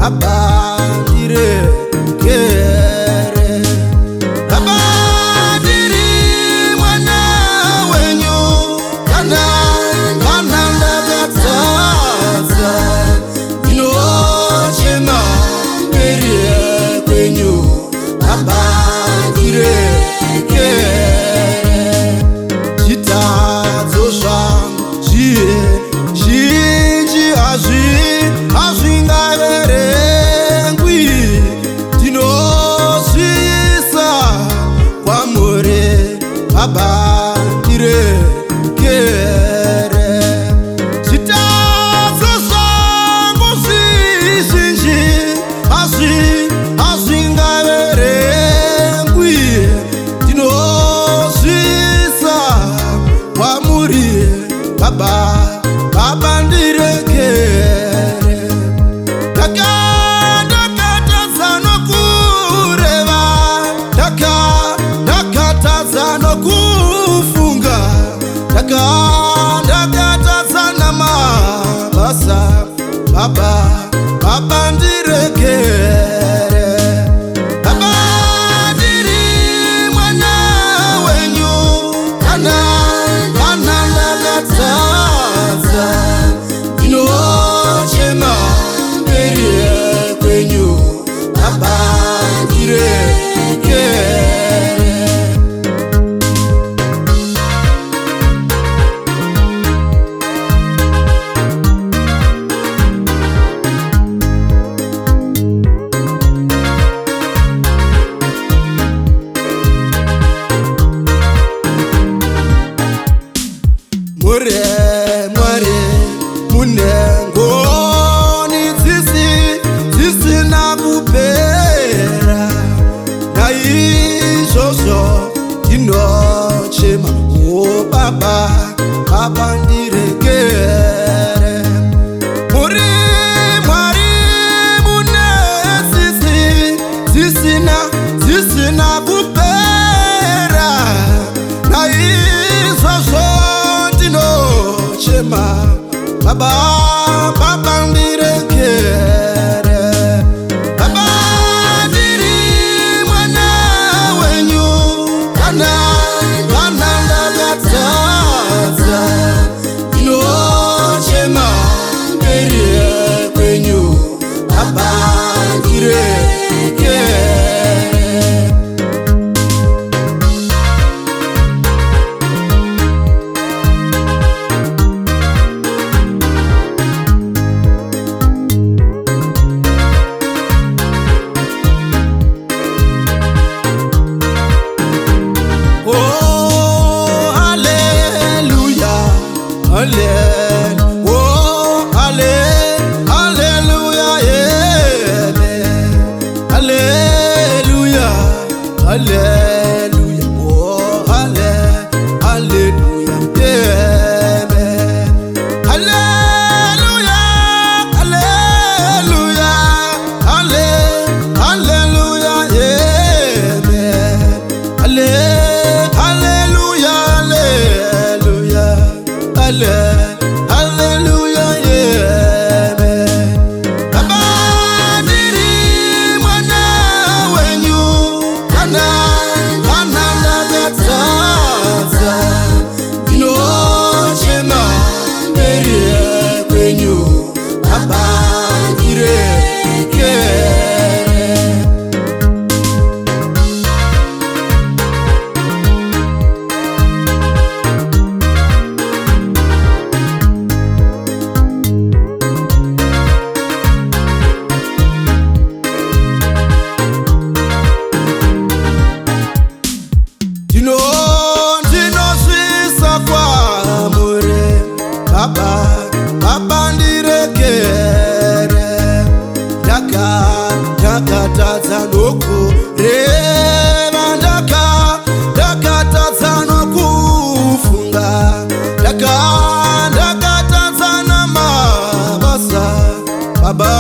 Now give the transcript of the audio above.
baba ndirekere. Baba ndiri mwana wenyu, kana ndakatadza ndinochema mberi kwenyu. Baba ndirekere. Zvitadzo zvangu zvizhinji hazvingaverengwi, ndinozviisa kwamuri. Baba ndirekere. Zvitadzo zvangu zvizhinji hazvingaverengwi, ndinozviisa kwamuri. Baba ndirekere. Ndakatadza nokureva, ndakatadza nokufunga, ndakatadza namabasa. Baba ndirekere. Baba ndiri mwana wenyu, kana ndakatadza ndinochema mberi kwenyu. Baba ndirekere. Mwari mune ngoni dzisina kupera, naizvozvo ndinochema. Baba ndirekere. Mwari mune dzisina kupera, naizvozvo ndinochema. Baba ndirekere. Baba ndiri mwana wenyu, kana ndakatadza ndinochema mberi kwenyu. Baba ndirekere. Hallelujah, oh hallelujah, amen. Hallelujah, hallelujah, hallelujah, amen. Hallelujah, hallelujah, hallelujah, amen. Baba ndiri mwana wenyu, kana ndakatadza ndinochema mberi kwenyu. Baba ndirekere. Ndinozviisa kwamuri. Baba ndirekere. Ndakatadza nokureva, ndakatadza nokufunga, ndakatadza namabasa. Baba